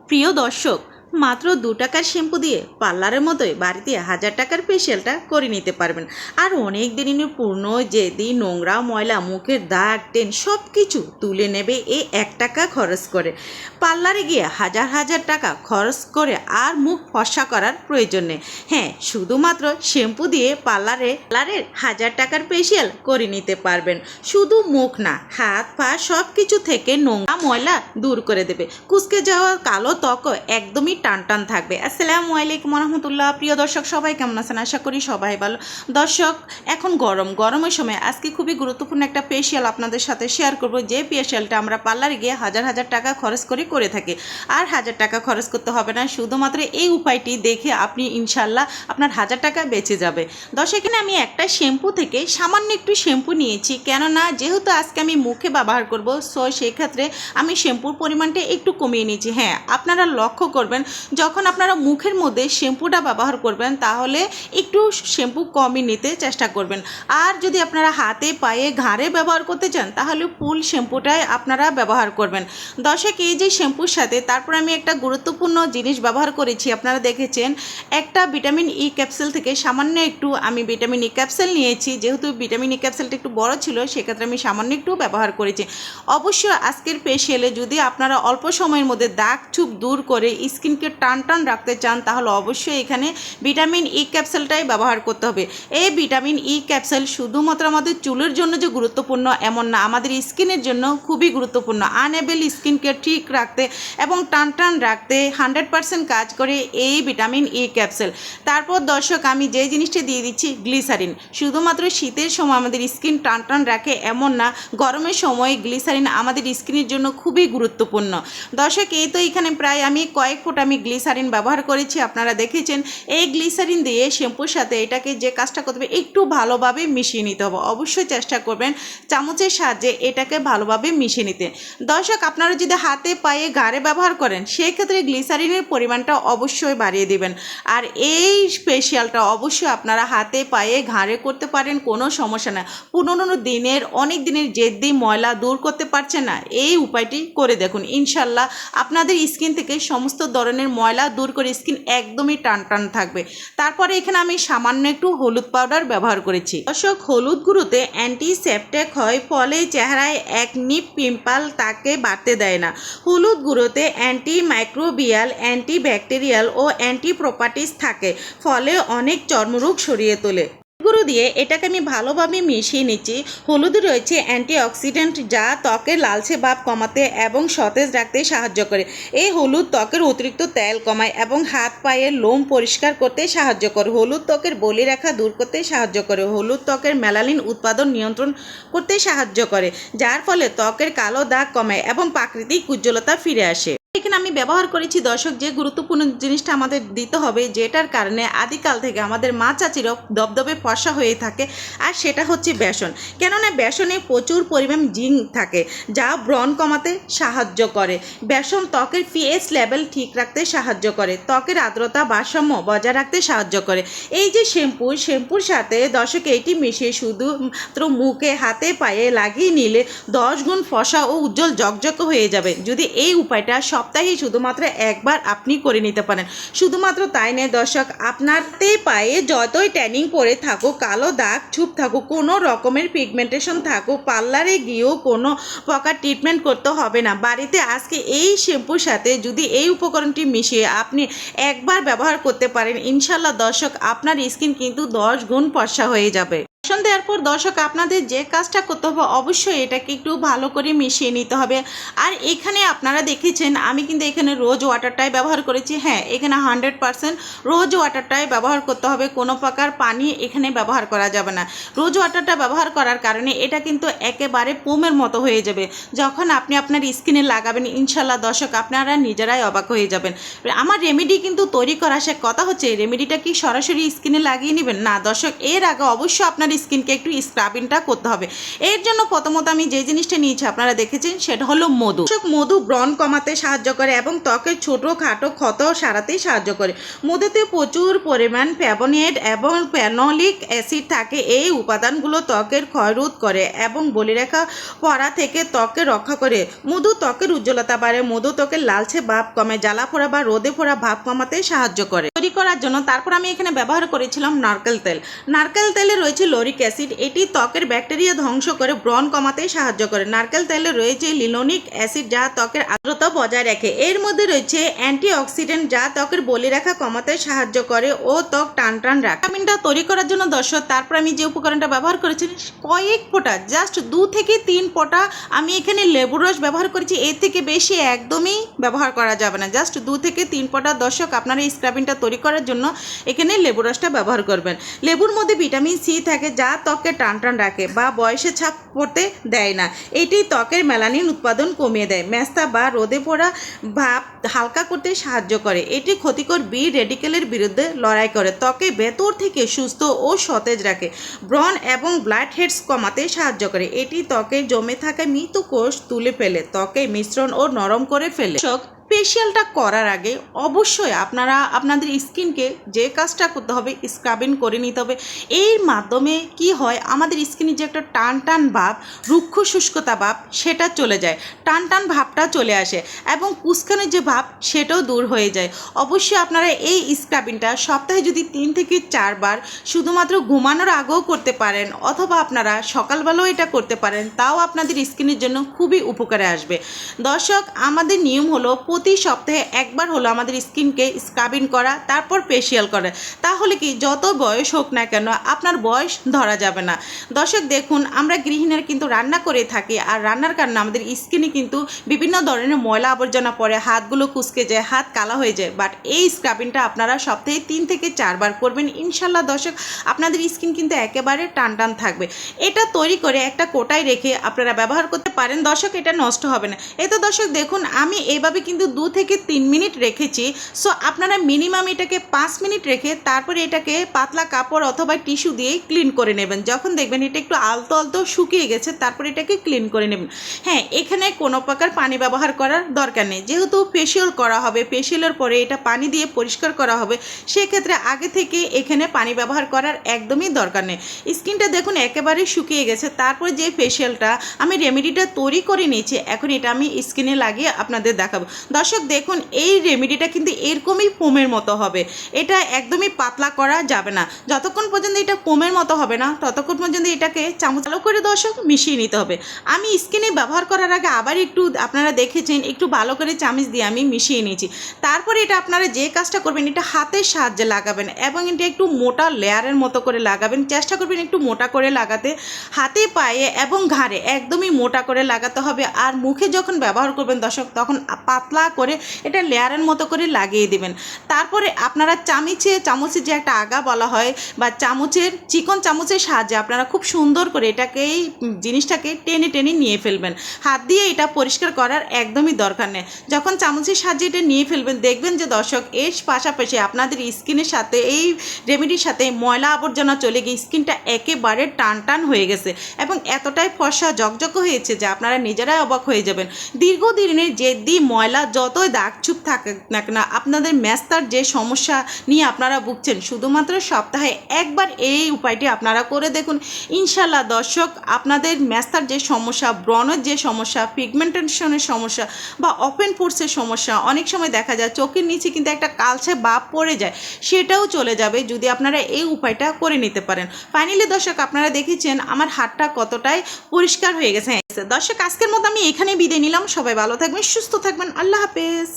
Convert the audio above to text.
প্রিয় দর্শক, মাত্র 2 টাকার শ্যাম্পু দিয়ে পার্লারের মতোই বাড়িতে 1000 টাকার ফেসিয়ালটা করে নিতে পারবেন। আর অনেক দিনের পুরনো যেদি নোংরা ময়লা মুখের দাগ টেন সব কিছু তুলে নেবে এই 1 টাকা খরচ করে। পার্লারে গিয়ে হাজার হাজার টাকা খরচ করে আর মুখ ফর্সা করার প্রয়োজন নেই। হ্যাঁ, শুধুমাত্র শ্যাম্পু দিয়ে পার্লারের 1000 টাকার ফেসিয়াল করে নিতে পারবেন। শুধু মুখ না, হাত পা সব কিছু থেকে নোংরা ময়লা দূর করে দেবে। কুচকে যাওয়া কালো ত্বকও একদমই টান টান থাকবে। আসসালামু আলাইকুম রহমতুল্লাহ। প্রিয় দর্শক, সবাই কেমন আছেন? আশা করি সবাই ভালো। দর্শক, এখন গরমের সময় আজকে খুবই গুরুত্বপূর্ণ একটা ফেসিয়াল আপনাদের সাথে শেয়ার করব, যে ফেসিয়ালটা আমরা পার্লারে গিয়ে হাজার হাজার টাকা খরচ করে থাকি। আর 1000 টাকা খরচ করতে হবে না, শুধুমাত্র এই উপায়টি দেখে আপনি ইনশাল্লাহ আপনার 1000 টাকা বেঁচে যাবে। দর্শক, এখানে আমি একটা শ্যাম্পু থেকে সামান্য একটু শ্যাম্পু নিয়েছি, কেননা যেহেতু আজকে আমি মুখে ব্যবহার করব, সো সেক্ষেত্রে আমি শ্যাম্পুর পরিমাণটা একটু কমিয়ে নিয়েছি। হ্যাঁ, আপনারা লক্ষ্য করবেন যখন আপনারা মুখের মধ্যে শ্যাম্পুটা ব্যবহার করবেন তাহলে একটু শ্যাম্পু কমই নিতে চেষ্টা করবেন। আর যদি আপনারা হাতে পায়ে ঘাড়ে ব্যবহার করতে চান তাহলে ফুল শ্যাম্পুটাই আপনারা ব্যবহার করবেন। দর্শক, এই যে শ্যাম্পুর সাথে তারপর আমি একটা গুরুত্বপূর্ণ জিনিস ব্যবহার করেছি, আপনারা দেখেছেন একটা ভিটামিন ই ক্যাপসুল থেকে সামান্য একটু আমি ভিটামিন ই ক্যাপসুল নিয়েছি। যেহেতু ভিটামিন ই ক্যাপসুলটা একটু বড় ছিল সেক্ষেত্রে আমি সামান্য একটু ব্যবহার করেছি। অবশ্যই আজকের ফেসিয়ালে যদি আপনারা অল্প সময়ের মধ্যে দাগ ছোপ দূর করে স্কিনকে টান টান রাখতে চান তাহলে অবশ্যই এখানে ভিটামিন ই ক্যাপসুলটাই ব্যবহার করতে হবে। এই ভিটামিন ই ক্যাপসুল শুধুমাত্র আমাদের চুলের জন্য যে গুরুত্বপূর্ণ এমন না, আমাদের স্কিনের জন্য খুবই গুরুত্বপূর্ণ। আনএবেল স্কিনকে ঠিক রাখতে এবং টান টান রাখতে 100% কাজ করে এই ভিটামিন ই ক্যাপসুল। তারপর দর্শক, আমি যে জিনিসটা দিয়ে দিচ্ছি গ্লিসারিন। শুধুমাত্র শীতের সময় আমাদের স্কিন টান টান রাখে এমন না, গরমের সময় গ্লিসারিন আমাদের স্কিনের জন্য খুবই গুরুত্বপূর্ণ। দর্শক, এই তো এখানে প্রায় আমি কয়েক ফুট আমি গ্লিসারিন ব্যবহার করেছি, আপনারা দেখেছেন। এই গ্লিসারিন দিয়ে শ্যাম্পুর সাথে এটাকে যে কাজটা করতে হবে একটু ভালোভাবে মিশিয়ে নিতে হবে। অবশ্যই চেষ্টা করবেন চামচের সাহায্যে এটাকে ভালোভাবে মিশিয়ে নিতে। দর্শক, আপনারা যদি হাতে পায়ে ঘাড়ে ব্যবহার করেন সেক্ষেত্রে গ্লিসারিনের পরিমাণটা অবশ্যই বাড়িয়ে দেবেন। আর এই ফেসিয়ালটা অবশ্যই আপনারা হাতে পায়ে ঘাড়ে করতে পারেন, কোনো সমস্যা না। অনেক দিনের জেদি ময়লা দূর করতে পারছেন না, এই উপায়টি করে দেখুন। ইনশাল্লাহ আপনাদের স্কিন থেকে সমস্ত ধরনের ময়লা দূর করে স্কিন একদমই টান টান থাকবে। তারপরে এখানে আমি সামান্য একটু হলুদ পাউডার ব্যবহার করেছি। দর্শক, হলুদ গুঁড়োতে অ্যান্টিসেপ্টিক হয়, ফলে চেহারায় একনি পিম্পল তাকে বাড়তে দেয় না। হলুদ গুঁড়োতে অ্যান্টি মাইক্রোবিয়াল, অ্যান্টি ব্যাকটেরিয়াল ও অ্যান্টি প্রপার্টিস থাকে, ফলে অনেক চর্মরোগ সরিয়ে তোলে। গুঁড়ো দিয়ে এটাকে আমি ভালোভাবে মিশিয়ে নিচ্ছি। হলুদে রয়েছে অ্যান্টিঅক্সিডেন্ট, যা ত্বকের লালচে ভাব কমাতে এবং সতেজ রাখতে সাহায্য করে। এই হলুদ ত্বকের অতিরিক্ত তেল কমায় এবং হাত পায়ের লোম পরিষ্কার করতে সাহায্য করে। হলুদ ত্বকের বলিরেখা দূর করতে সাহায্য করে। হলুদ ত্বকের মেলানিন উৎপাদন নিয়ন্ত্রণ করতে সাহায্য করে, যার ফলে ত্বকের কালো দাগ কমায় এবং প্রাকৃতিক উজ্জ্বলতা ফিরে আসে। এখানে আমি ব্যবহার করেছি দর্শক, যে গুরুত্বপূর্ণ জিনিসটা আমাদের দিতে হবে, যেটার কারণে আদিকাল থেকে আমাদের মা চাচিরা দবদবে ফর্সা হয়ে থাকে, আর সেটা হচ্ছে বেসন। কেননা বেসনে প্রচুর পরিমাণ জিঙ্ক থাকে, যা ব্রণ কমাতে সাহায্য করে। বেসন ত্বকের পিএইচ লেভেল ঠিক রাখতে সাহায্য করে, ত্বকের আর্দ্রতা ভারসাম্য বজায় রাখতে সাহায্য করে। এই যে শ্যাম্পুর সাথে দর্শক এইটি মিশিয়ে শুধুমাত্র মুখে হাতে পায়ে লাগিয়ে নিলে 10 গুণ ফর্সা ও উজ্জ্বল জকজক হয়ে যাবে। যদি এই উপায়টা সপ্তাহে শুধুমাত্র একবার আপনি করে নিতে পারেন। শুধুমাত্র তাই নয় দর্শক, আপনার পায়ে যতই ট্যানিং পরে থাকুক, কালো দাগ ছুপ থাকুক, কোনো রকমের পিগমেন্টেশন থাকুক, পার্লারে গিয়েও কোনো প্রকার ট্রিটমেন্ট করতে হবে না। বাড়িতে আজকে এই শ্যাম্পুর সাথে যদি এই উপকরণটি মিশিয়ে আপনি একবার ব্যবহার করতে পারেন, ইনশাল্লাহ দর্শক আপনার স্কিন কিন্তু 10 গুণ ফর্সা হয়ে যাবে। বেসন দেওয়ার পর দর্শক আপনাদের যে কাজটা করতে হবে, অবশ্যই এটাকে একটু ভালো করে মিশিয়ে নিতে হবে। আর এখানে আপনারা দেখেছেন আমি কিন্তু এখানে রোজ ওয়াটারটাই ব্যবহার করেছি। হ্যাঁ, এখানে 100% রোজ ওয়াটারটাই ব্যবহার করতে হবে, কোনো প্রকার পানি এখানে ব্যবহার করা যাবে না। রোজ ওয়াটারটা ব্যবহার করার কারণে এটা কিন্তু একেবারে পোমের মতো হয়ে যাবে। যখন আপনি আপনার স্কিনে লাগাবেন, ইনশাল্লাহ দর্শক আপনারা নিজেরাই অবাক হয়ে যাবেন। আমার রেমেডি কিন্তু তৈরি করা, সে কথা হচ্ছে রেমেডিটা কি সরাসরি স্কিনে লাগিয়ে নেবেন না দর্শক, এর আগে অবশ্যই আপনার স্কিনকে একটু স্ক্রাবিংটা করতে হবে। এর জন্য প্রথমত আমি যে জিনিসটা নিয়েছি আপনারা দেখেছেন সেটা হলো মধু। মধু ব্রণ কমাতে সাহায্য করে এবং ত্বকের ছোটোখাটো ক্ষত সারাতেই সাহায্য করে। মধুতে প্রচুর পরিমাণ ফ্ল্যাভোনয়েড এবং ফেনোলিক অ্যাসিড থাকে। এই উপাদানগুলো ত্বকের ক্ষয়রোধ করে এবং বলিরেখা পড়া থেকে ত্বককে রক্ষা করে। মধু ত্বকের উজ্জ্বলতা বাড়ে। মধু ত্বকের লালচে ভাব কমে, জ্বালা পোড়া বা রোদে পোড়া ভাব কমাতে সাহায্য করে। তৈরি করার জন্য তারপর আমি এখানে ব্যবহার করেছিলাম নারকেল তেল। নারকেল তেলে রয়েছে লরিক অ্যাসিড, এটি ত্বকের ব্যাকটেরিয়া ধ্বংস করে ব্রণ কমাতে সাহায্য করে। নারকেল তেলে রয়েছে লিনোলিক অ্যাসিড যা ত্বকের আর্দ্রতা বজায় রাখে। এর মধ্যে রয়েছে অ্যান্টিঅক্সিডেন্ট যা ত্বকের বলিরেখা কমাতে সাহায্য করে ও ত্বক টান রাখে। ভিটামিনটা তৈরি করার জন্য দর্শক তারপর আমি যে উপকরণটা ব্যবহার করেছি কয়েক ফোঁটা, জাস্ট 2 থেকে 3 ফোঁটা আমি এখানে লেবুর রস ব্যবহার করেছি। এর থেকে বেশি একদমই ব্যবহার করা যাবে না। জাস্ট 2 থেকে 3 ফোঁটা দর্শক আপনারা এই স্ক্রাবিংটা তৈরি করার জন্য এখানে লেবুর রসটা ব্যবহার করবেন। লেবুর মধ্যে ভিটামিন সি থাকে যা ত্বককে টান রাখে বা বয়সে ছাপ পড়তে দেয় না। এটি ত্বকের মেলানিন উৎপাদন কমিয়ে দেয়। মেস্তা বা রোদে পোড়া ভাব হালকা করতে সাহায্য করে। এটি ক্ষতিকর বি রেডিকেলের বিরুদ্ধে লড়াই করে, ত্বকে ভেতর থেকে সুস্থ ও সতেজ রাখে। ব্রণ এবং ব্ল্যাক হেডস কমাতে সাহায্য করে। এটি ত্বকে জমে থাকা মৃত কোষ তুলে ফেলে, ত্বকে মিশ্রণ ও নরম করে ফেলে। ফেশিয়ালটা করার আগে অবশ্যই আপনারা আপনাদের স্কিনকে যে কাজটা করতে হবে স্ক্রাবিং করে নিতে হবে। এর মাধ্যমে কি হয়, আমাদের স্কিনে যে একটা টান ভাব, রুক্ষ শুষ্কতা ভাব সেটা চলে যায়, টান ভাবটা চলে আসে এবং কুচকানোর যে ভাব সেটাও দূর হয়ে যায়। অবশ্যই আপনারা এই স্ক্রাবিংটা সপ্তাহে যদি 3 থেকে 4 বার শুধুমাত্র ঘুমানোর আগেও করতে পারেন অথবা আপনারা সকালবেলাও এটা করতে পারেন, তাও আপনাদের স্কিনের জন্য খুবই উপকারে আসবে। দর্শক, আমাদের নিয়ম হলো প্রতি সপ্তাহে একবার হলো আমাদের স্কিনকে স্ক্রাবিং করা, তারপর ফেশিয়াল করা। তাহলে কি যত বয়স হোক না কেন আপনার বয়স ধরা যাবে না। দর্শক দেখুন, আমরা গৃহিণীরা কিন্তু রান্না করে থাকি, আর রান্নার কারণে আমাদের স্কিনে কিন্তু বিভিন্ন ধরনের ময়লা আবর্জনা পড়ে, হাতগুলো কুচকে যায়, হাত কালা হয়ে যায়। বাট এই স্ক্রাবিংটা আপনারা সপ্তাহে 3 থেকে 4 বার করবেন। ইনশাল্লাহ দর্শক আপনাদের স্কিন কিন্তু একেবারে টান থাকবে। এটা তৈরি করে একটা কোটায় রেখে আপনারা ব্যবহার করতে পারেন। দর্শক, এটা নষ্ট হবে না। এই তো দর্শক দেখুন, আমি এইভাবে কিন্তু 2 থেকে 3 মিনিট রেখেছি। সো আপনারা মিনিমাম এটাকে 5 মিনিট রেখে তারপরে এটাকে পাতলা কাপড় অথবা টিস্যু দিয়ে ক্লিন করে নেবেন। যখন দেখবেন এটা একটু আলতো শুকিয়ে গেছে তারপরে এটাকে ক্লিন করে নেবেন। হ্যাঁ, এখানে কোনো প্রকার পানি ব্যবহার করার দরকার নেই, যেহেতু ফেশিয়াল করা হবে, ফেশিয়ালের পরে এটা পানি দিয়ে পরিষ্কার করা হবে, সেক্ষেত্রে আগে থেকে এখানে পানি ব্যবহার করার একদমই দরকার নেই। স্কিনটা দেখুন একেবারে শুকিয়ে গেছে। তারপরে যে ফেশিয়ালটা আমি রেমেডিটা তৈরি করে নিয়েছি, এখন এটা আমি স্কিনে লাগিয়ে আপনাদের দেখাবো। দর্শক দেখুন, এই রেমেডিটা কিন্তু এরকমই ফোমের মতো হবে, এটা একদমই পাতলা করা যাবে না। যতক্ষণ পর্যন্ত এটা ফোমের মতো হবে না ততক্ষণ পর্যন্ত এটাকে চামচ ভালো করে দর্শক মিশিয়ে নিতে হবে। আমি স্কিনে ব্যবহার করার আগে আবার একটু আপনারা দেখেছেন একটু ভালো করে চামচ দিয়ে আমি মিশিয়ে নিয়েছি। তারপরে এটা আপনারা যে কাজটা করবেন এটা হাতের সাহায্যে লাগাবেন এবং এটা একটু মোটা লেয়ারের মতো করে লাগাবেন। চেষ্টা করবেন একটু মোটা করে লাগাতে, হাতে পায়ে এবং ঘাড়ে একদমই মোটা করে লাগাতে হবে। আর মুখে যখন ব্যবহার করবেন দর্শক তখন পাতলা করে এটা লেয়ারের মতো করে লাগিয়ে দিবেন। তারপরে আপনারা চামচের যে একটা আগা বলা হয় বা চিকন চামচের সাহায্যে আপনারা খুব সুন্দর করে এই জিনিসটাকে টেনে নিয়ে ফেলবেন। হাত দিয়ে এটা পরিষ্কার করার একদমই দরকার নেই। যখন চামচের সাহায্যে এটা নিয়ে ফেলবেন দেখবেন যে দর্শক এর পাশাপাশি আপনাদের স্কিনের সাথে এই রেমেডির সাথে ময়লা আবর্জনা চলে গিয়ে স্কিনটা একেবারে টান হয়ে গেছে এবং এতটাই ফর্সা জকজক হয়েছে যে আপনারা নিজেরাই অবাক হয়ে যাবেন। দীর্ঘদিনের যে ময়লা যতই দাগ চুপ থাকে না কেন, আপনাদের মেস্তার যে সমস্যা নিয়ে আপনারা ভুগছেন, শুধুমাত্র সপ্তাহে একবার এই উপায়টি আপনারা করে দেখুন। ইনশাল্লাহ দর্শক আপনাদের মেস্তার যে সমস্যা, ব্রণের যে সমস্যা, পিগমেন্টেশনের সমস্যা বা ওপেন পোর্সের সমস্যা, অনেক সময় দেখা যায় চোখের নিচে কিন্তু একটা কালচে ভাব পড়ে যায়, সেটাও চলে যাবে যদি আপনারা এই উপায়টা করে নিতে পারেন। ফাইনালি দর্শক আপনারা দেখেছেন আমার হাতটা কতটাই পরিষ্কার হয়ে গেছে। দর্শক আজকের মতো আমি এখানে বিদায় নিলাম। সবাই ভালো থাকবেন, সুস্থ থাকবেন। আল্লাহ হাফেজ।